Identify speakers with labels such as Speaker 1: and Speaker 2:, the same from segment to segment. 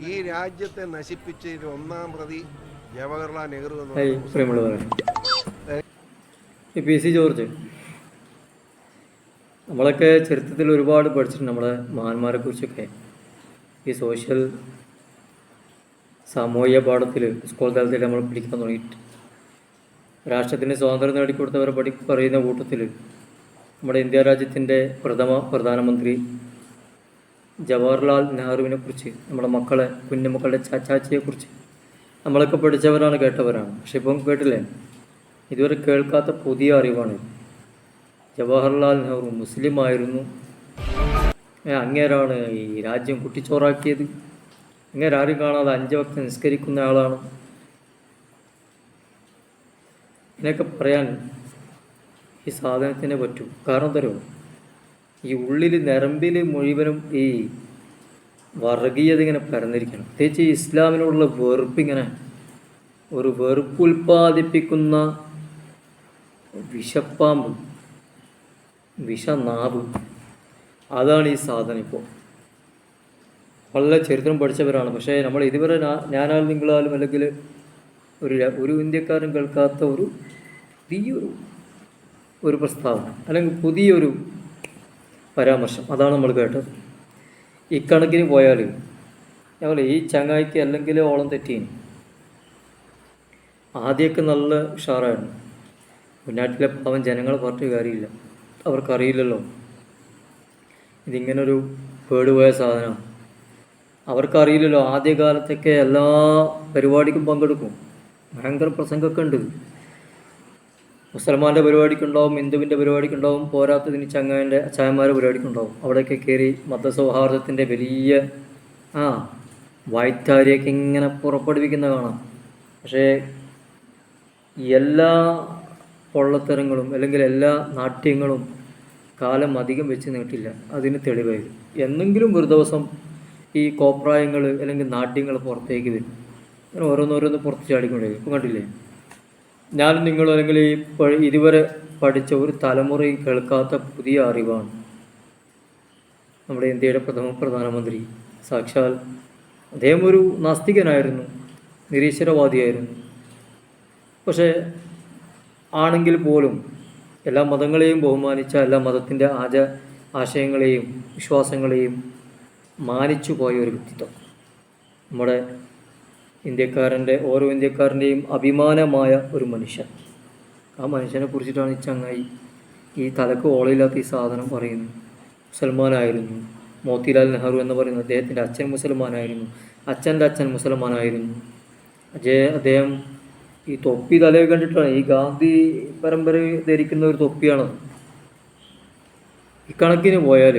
Speaker 1: ഈ രാജ്യത്തെ നശിപ്പിച്ചതിൽ ഒന്നാം പ്രതി ജവഹർലാൽ നെഹ്റു എന്ന്
Speaker 2: പി.സി. ജോർജ്. നമ്മളൊക്കെ ചരിത്രത്തിൽ ഒരുപാട് പഠിച്ചിട്ടുണ്ട്, നമ്മളെ മഹാന്മാരെ കുറിച്ചൊക്കെ. ഈ സോഷ്യൽ സാമൂഹിക പാഠത്തിൽ സ്കൂൾ തലത്തിൽ നമ്മൾ പഠിക്കാൻ തുടങ്ങിയിട്ട് രാഷ്ട്രത്തിന് സ്വാതന്ത്ര്യം നേടിക്കൊടുത്തവരെ പറയുന്ന കൂട്ടത്തിൽ നമ്മുടെ ഇന്ത്യ രാജ്യത്തിൻ്റെ പ്രധാനമന്ത്രി ജവഹർലാൽ നെഹ്റുവിനെ കുറിച്ച്, നമ്മുടെ മക്കളെ, കുഞ്ഞുമക്കളുടെ ചാച്ചാച്ചിയെക്കുറിച്ച് നമ്മളൊക്കെ പഠിച്ചവരാണ്, കേട്ടവരാണ്. പക്ഷെ ഇപ്പം കേട്ടില്ലേ, ഇതുവരെ കേൾക്കാത്ത പുതിയ അറിവാണ്. ജവഹർലാൽ നെഹ്റു മുസ്ലിം ആയിരുന്നു, അങ്ങേരാണ് ഈ രാജ്യം കുട്ടിച്ചോറാക്കിയത്, അങ്ങേരാരും കാണാതെ 5 വക്ത് നിസ്കരിക്കുന്ന ആളാണ്. ഇതിനൊക്കെ പറയാൻ ഈ സാധനത്തിനെ പറ്റൂ. കാരണം തരുമോ, ഈ ഉള്ളിൽ നരമ്പിൽ മുഴുവനും ഈ വർഗീയത ഇങ്ങനെ പരന്നിരിക്കണം. പ്രത്യേകിച്ച് ഈ ഇസ്ലാമിനോടുള്ള വെറുപ്പിങ്ങനെ, ഒരു വെറുപ്പ് ഉൽപ്പാദിപ്പിക്കുന്ന വിഷപ്പാമ്പ്, വിഷനാവ്, അതാണ് ഈ സാധനം. ഇപ്പോൾ വളരെ ചരിത്രം പഠിച്ചവരാണ്. പക്ഷേ നമ്മൾ ഇതുവരെ ഞാനാലും നിങ്ങളാലും അല്ലെങ്കിൽ ഒരു ഇന്ത്യക്കാരും കേൾക്കാത്ത ഒരു പുതിയൊരു പ്രസ്താവന അല്ലെങ്കിൽ പുതിയൊരു പരാമർശം, അതാണ് നമ്മൾ കേട്ടത്. ഇക്കണക്കിന് പോയാൽ ഞങ്ങൾ ഈ ചങ്ങായിക്ക് അല്ലെങ്കിൽ ഓളം തെറ്റീന്. ആദ്യമൊക്കെ നല്ല ഉഷാറായിരുന്നു. മുന്നാട്ടിലെ പാവൻ ജനങ്ങളെ പറഞ്ഞിട്ട് കാര്യമില്ല, അവർക്കറിയില്ലല്ലോ ഇതിങ്ങനൊരു പേടുപോയ സാധനമാണ്. അവർക്കറിയില്ലല്ലോ, ആദ്യകാലത്തൊക്കെ എല്ലാ പരിപാടിക്കും പങ്കെടുക്കും, ഭയങ്കര പ്രസംഗമൊക്കെ ഉണ്ട്. മുസൽമാൻ്റെ പരിപാടിക്കുണ്ടാവും, ഹിന്ദുവിൻ്റെ പരിപാടിക്കുണ്ടാവും, പോരാത്തതിന് ചായന്മാരുടെ പരിപാടിക്കുണ്ടാവും. അവിടെയൊക്കെ കയറി മതസൗഹാർദ്ദത്തിൻ്റെ വലിയ വായ്ത്താരിയൊക്കെ ഇങ്ങനെ പുറപ്പെടുവിക്കുന്ന കാണാം. പക്ഷേ എല്ലാ പൊള്ളത്തരങ്ങളും അല്ലെങ്കിൽ എല്ലാ നാട്യങ്ങളും കാലം അധികം വെച്ച് നീട്ടില്ല. അതിന് തെളിവായിരുന്നു. എന്നെങ്കിലും ഒരു ദിവസം ഈ കോപ്രായങ്ങൾ അല്ലെങ്കിൽ നാട്യങ്ങൾ പുറത്തേക്ക് വരും. അങ്ങനെ ഓരോന്നോരോന്ന് പുറത്ത് ചാടിക്കൊണ്ടിരിക്കും. ഇപ്പം കണ്ടില്ലേ, ഞാനും നിങ്ങളും അല്ലെങ്കിൽ ഈ ഇതുവരെ പഠിച്ച ഒരു തലമുറയും കേൾക്കാത്ത പുതിയ അറിവാണ് നമ്മുടെ ഇന്ത്യയുടെ പ്രധാനമന്ത്രി. സാക്ഷാൽ അദ്ദേഹം ഒരു നാസ്തികനായിരുന്നു, നിരീശ്വരവാദിയായിരുന്നു. പക്ഷേ ആണെങ്കിൽ പോലും എല്ലാ മതങ്ങളെയും ബഹുമാനിച്ച, എല്ലാ മതത്തിൻ്റെ ആശയങ്ങളെയും വിശ്വാസങ്ങളെയും മാനിച്ചു പോയ ഒരു വ്യക്തിത്വം. നമ്മുടെ ഓരോ ഇന്ത്യക്കാരൻ്റെയും അഭിമാനമായ ഒരു മനുഷ്യൻ. ആ മനുഷ്യനെ കുറിച്ചിട്ടാണ് ഈ ചങ്ങായി ഈ തലക്ക് ഓളയില്ലാത്ത ഈ സാധനം പറയുന്നത്. മുസൽമാനായിരുന്നു മോത്തിലാൽ നെഹ്റു എന്ന് പറയുന്നത്. അദ്ദേഹത്തിൻ്റെ അച്ഛൻ മുസൽമാനായിരുന്നു, അച്ഛൻ്റെ അച്ഛൻ മുസൽമാനായിരുന്നു. അദ്ദേഹം ഈ തൊപ്പി തലയിൽ കണ്ടിട്ടാണ്, ഈ ഗാന്ധി പരമ്പര ധരിക്കുന്ന ഒരു തൊപ്പിയാണത്. ഇക്കണക്കിന് പോയാൽ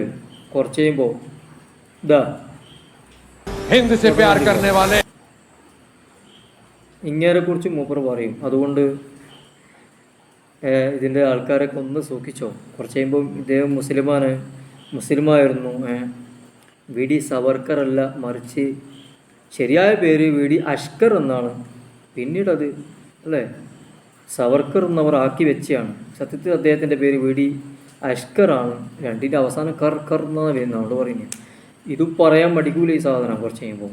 Speaker 2: കുറച്ച് കഴിയുമ്പോൾ ഇങ്ങേരെ കുറിച്ച് മൂപ്പർ പറയും. അതുകൊണ്ട് ഇതിൻ്റെ ആൾക്കാരൊക്കെ ഒന്ന് സൂക്ഷിച്ചോ. കുറച്ച് കഴിയുമ്പോൾ ഇദ്ദേഹം മുസ്ലിമായിരുന്നു. വി.ഡി. സവർക്കർ അല്ല, മറിച്ച് ശരിയായ പേര് വി.ഡി. അഷ്കർ എന്നാണ്. പിന്നീടത് അല്ലേ സവർക്കർ എന്നവർ ആക്കി വെച്ചാണ്. സത്യത്തിൽ അദ്ദേഹത്തിൻ്റെ പേര് വി.ഡി. അഷ്കറാണ്. രണ്ടിൻ്റെ അവസാനം കർ എന്നാണ് വരുന്നത് പറയുന്നത്. ഇത് പറയാൻ മടിക്കൂല ഈ സാധനം. കുറച്ച് കഴിയുമ്പോൾ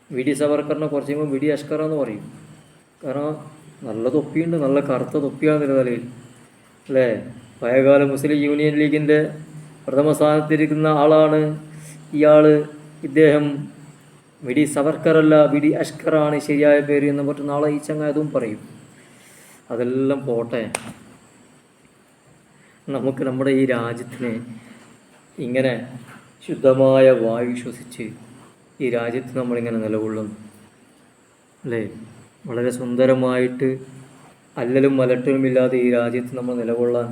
Speaker 2: വി.ഡി. സവർക്കറിനെ കുറച്ച് കഴിയുമ്പോൾ വി.ഡി. അഷ്കറാന്ന് പറയും. കാരണം നല്ല തൊപ്പിയുണ്ട്, നല്ല കറുത്ത തൊപ്പിയാണ് നിലയിൽ അല്ലേ. പഴയകാല മുസ്ലിം യൂണിയൻ ലീഗിൻ്റെ പ്രഥമ സ്ഥാനത്തിരിക്കുന്ന ആളാണ് ഇദ്ദേഹം. വി.ഡി. സവർക്കറല്ല, വി.ഡി. അഷ്കറാണ് ശരിയായ പേര് എന്ന് പറഞ്ഞിട്ട് നാളെ ഈ ചങ്ങായതും പറയും. അതെല്ലാം പോട്ടെ, നമുക്ക് നമ്മുടെ ഈ രാജ്യത്തിന് ഇങ്ങനെ ശുദ്ധമായ വായു ശ്വസിച്ച് ഈ രാജ്യത്ത് നമ്മളിങ്ങനെ നിലകൊള്ളുന്നു അല്ലേ. വളരെ സുന്ദരമായിട്ട് അല്ലലും മലട്ടലുമില്ലാതെ ഈ രാജ്യത്ത് നമ്മൾ നിലകൊള്ളാൻ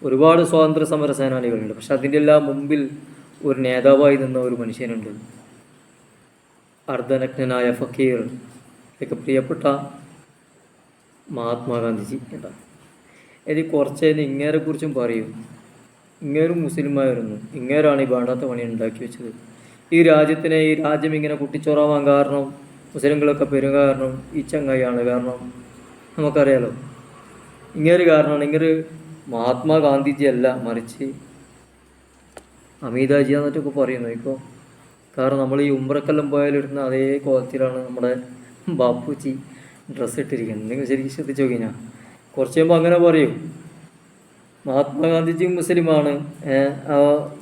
Speaker 2: ഒരുപാട് സ്വാതന്ത്ര്യ സമര സേനാനികളുണ്ട്. പക്ഷെ അതിൻ്റെ എല്ലാം മുമ്പിൽ ഒരു നേതാവായി നിന്ന ഒരു മനുഷ്യനുണ്ട്, അർദ്ധനഗ്നനായ ഫക്കീർ, ഒക്കെ പ്രിയപ്പെട്ട മഹാത്മാഗാന്ധിജി. എനിക്ക് കുറച്ച് ഇങ്ങേരെ കുറിച്ചും പറയും. ഇങ്ങേരും മുസ്ലിമായിരുന്നു, ഇങ്ങേരാണ് ഈ വേണ്ടാത്ത പണി ഉണ്ടാക്കി വെച്ചത്. ഈ രാജ്യം ഇങ്ങനെ കുട്ടിച്ചോറാവാൻ കാരണം, മുസ്ലിങ്ങളൊക്കെ പെരുക കാരണം ഈ ചങ്ങായിയാണ്. കാരണം നമുക്കറിയാലോ, ഇങ്ങേര് കാരണമാണ്. ഇങ്ങേര് മഹാത്മാഗാന്ധിജി അല്ല, മറിച്ച് അമിതാജി എന്നിട്ടൊക്കെ പറയുന്നു. ഇപ്പോൾ കാരണം നമ്മൾ ഈ ഉംറക്കെല്ലാം പോയാലിടുന്ന അതേ കോലത്തിലാണ് നമ്മുടെ ബാപ്പുച്ചി ഡ്രസ്സ് ഇട്ടിരിക്കുന്നത്. നിങ്ങൾ ശരിക്കും ശ്രദ്ധിച്ചു നോക്കിയാൽ കുറച്ച് കഴിയുമ്പോൾ അങ്ങനെ പറയും, മഹാത്മാഗാന്ധിജി മുസ്ലിമാണ്,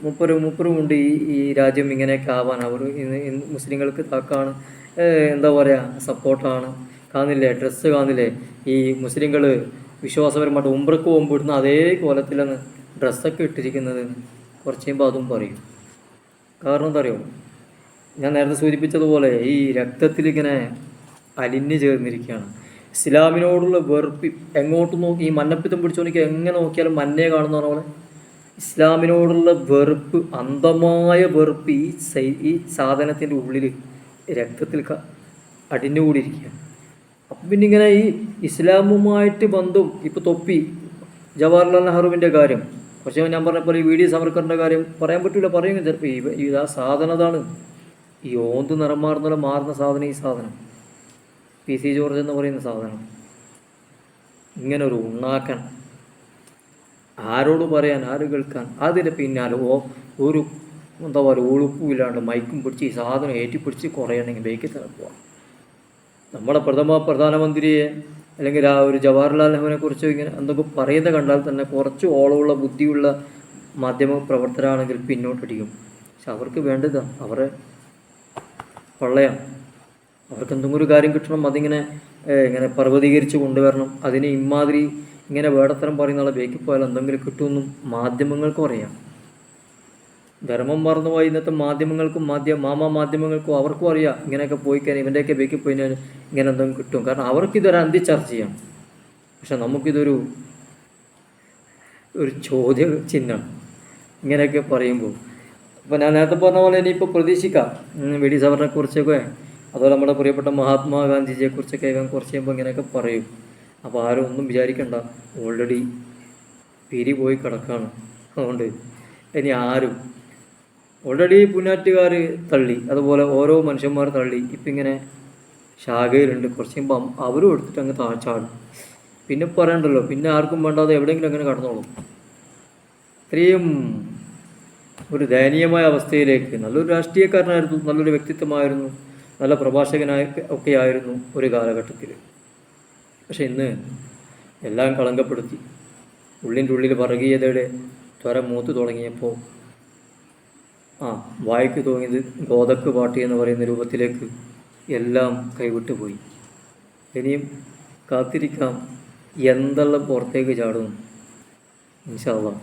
Speaker 2: മുപ്പരും ഉണ്ട് ഈ രാജ്യം ഇങ്ങനെയൊക്കെ ആവാൻ, അവർ ഇന്ന് മുസ്ലിങ്ങൾക്ക് താക്കാണ്, എന്താ പറയുക, സപ്പോർട്ടാണ്. കാണുന്നില്ലേ ഡ്രസ്സ്, കാണുന്നില്ലേ ഈ മുസ്ലിങ്ങൾ വിശ്വാസപരമായിട്ട് ഉംറക്ക് പോകുമ്പോൾ ഇടുന്ന അതേ കോലത്തിലാണ് ഡ്രസ്സൊക്കെ ഇട്ടിരിക്കുന്നത്. കുറച്ച് കഴിയുമ്പോൾ അതും പറയും. കാരണം എന്താ അറിയോ, ഞാൻ നേരത്തെ സൂചിപ്പിച്ചതുപോലെ ഈ രക്തത്തിലിങ്ങനെ അലിഞ്ഞു ചേർന്നിരിക്കുകയാണ് ഇസ്ലാമിനോടുള്ള വെറുപ്പ്. എങ്ങോട്ടും നോക്കി ഈ മഞ്ഞപ്പിത്തം പിടിച്ചോണിക്ക് എങ്ങനെ നോക്കിയാലും മഞ്ഞയെ കാണുന്ന പോലെ ഇസ്ലാമിനോടുള്ള വെറുപ്പ്, അന്ധമായ വെറുപ്പ് ഈ സാധനത്തിൻ്റെ ഉള്ളിൽ രക്തത്തിൽ അടിഞ്ഞുകൂടിയിരിക്കുക. അപ്പം പിന്നെ ഇങ്ങനെ ഈ ഇസ്ലാമുമായിട്ട് ബന്ധം, ഇപ്പോൾ തൊപ്പി, ജവഹർലാൽ നെഹ്റുവിൻ്റെ കാര്യം, കുറച്ച് ഞാൻ പറഞ്ഞപ്പോൾ ഈ വി ഡി സവർക്കറിൻ്റെ കാര്യം പറയാൻ പറ്റില്ല, പറയുക ചിലപ്പോൾ ഇതാ സാധനം അതാണ്, ഈ ഓന്ത് നിറം മാറുന്ന സാധനം, ഈ സാധനം PC ജോർജ് എന്ന് പറയുന്ന സാധനം. ഇങ്ങനെ ഒരു ഉണ്ണാക്കൻ, ആരോട് പറയാൻ, ആര് കേൾക്കാൻ, അതിൻ്റെ പിന്നാലെ ഒരു എന്താ പറയുക ഒഴുപ്പുമില്ലാണ്ട് മൈക്കും പിടിച്ച് ഈ സാധനം ഏറ്റിപ്പിടിച്ച് കുറയണമെങ്കിൽ ബേക്കിൽ തന്നെ പോവാം. നമ്മുടെ പ്രധാനമന്ത്രിയെ അല്ലെങ്കിൽ ആ ഒരു ജവഹർലാൽ നെഹ്റുവിനെ കുറിച്ച് ഇങ്ങനെ എന്തൊക്കെ പറയുന്നത് കണ്ടാൽ തന്നെ കുറച്ച് ഓളമുള്ള ബുദ്ധിയുള്ള മാധ്യമ പ്രവർത്തകരാണെങ്കിൽ പിന്നോട്ടടിക്കും. പക്ഷെ അവർക്ക് വേണ്ടത് അവരെ കൊള്ളയാണ്. അവർക്ക് എന്തെങ്കിലും ഒരു കാര്യം കിട്ടണം, അതിങ്ങനെ ഇങ്ങനെ പർവ്വതീകരിച്ച് കൊണ്ടുവരണം. അതിന് ഇമാതിരി ഇങ്ങനെ വേടത്തരം പറയുന്ന ബേക്കിൽ പോയാൽ എന്തെങ്കിലും കിട്ടുമെന്നും മാധ്യമങ്ങൾക്കും അറിയാം. ധർമ്മം മറന്നുപോയി ഇന്നത്തെ മാധ്യമങ്ങൾക്കും മാധ്യമങ്ങൾക്കും അവർക്കും അറിയാം, ഇങ്ങനെയൊക്കെ പോയി കഴിഞ്ഞാൽ ഇവൻ്റെയൊക്കെ ബേക്കിൽ പോയി കഴിഞ്ഞാൽ ഇങ്ങനെ എന്തെങ്കിലും കിട്ടും. കാരണം അവർക്കിതൊരു അന്തിച്ചർച്ചയാണ്. പക്ഷെ നമുക്കിതൊരു ചോദ്യ ചിഹ്നം ഇങ്ങനെയൊക്കെ പറയുമ്പോൾ. അപ്പോൾ ഞാൻ നേരത്തെ പറഞ്ഞ പോലെ ഇനിയിപ്പോൾ പ്രതീക്ഷിക്കാം വി ഡി സവർക്കറിനെ കുറിച്ചൊക്കെ, അതുപോലെ നമ്മുടെ പ്രിയപ്പെട്ട മഹാത്മാഗാന്ധിജിയെക്കുറിച്ചൊക്കെ കുറച്ച് കഴിയുമ്പോൾ ഇങ്ങനെയൊക്കെ പറയും. അപ്പോൾ ആരും ഒന്നും വിചാരിക്കണ്ട, ഓൾറെഡി പിരി പോയി കിടക്കുകയാണ്. അതുകൊണ്ട് ഇനി ആരും ഓൾറെഡി പുന്നാറ്റുകാർ തള്ളി, അതുപോലെ ഓരോ മനുഷ്യന്മാർ തള്ളി, ഇപ്പം ഇങ്ങനെ ശാഖയിലുണ്ട്. കുറച്ച് കഴിയുമ്പോൾ അവരും എടുത്തിട്ട് അങ്ങ് താഴ്ചാടും. പിന്നെ പറയണ്ടല്ലോ, പിന്നെ ആർക്കും വേണ്ടാതെ എവിടെയെങ്കിലും അങ്ങനെ കടന്നോളും. ഇത്രയും ഒരു ദയനീയമായ അവസ്ഥയിലേക്ക്. നല്ലൊരു രാഷ്ട്രീയക്കാരനായിരുന്നു, നല്ലൊരു വ്യക്തിത്വമായിരുന്നു, നല്ല ഒക്കെ ആയിരുന്നു ഒരു കാലഘട്ടത്തിൽ. പക്ഷെ ഇന്ന് എല്ലാം കളങ്കപ്പെടുത്തി. ഉള്ളിൻ്റെ ഉള്ളിൽ വർഗീയതയുടെ ത്വര മൂത്ത് തുടങ്ങിയപ്പോൾ വായിക്ക് തോന്നിയത് ഗോതക്ക് പാട്ടി എന്ന് പറയുന്ന രൂപത്തിലേക്ക് എല്ലാം കൈവിട്ടു പോയി. ഇനിയും കാത്തിരിക്കാം എന്തെല്ലാം പുറത്തേക്ക് ചാടുന്നു. ഇൻഷാ അല്ലാഹ്.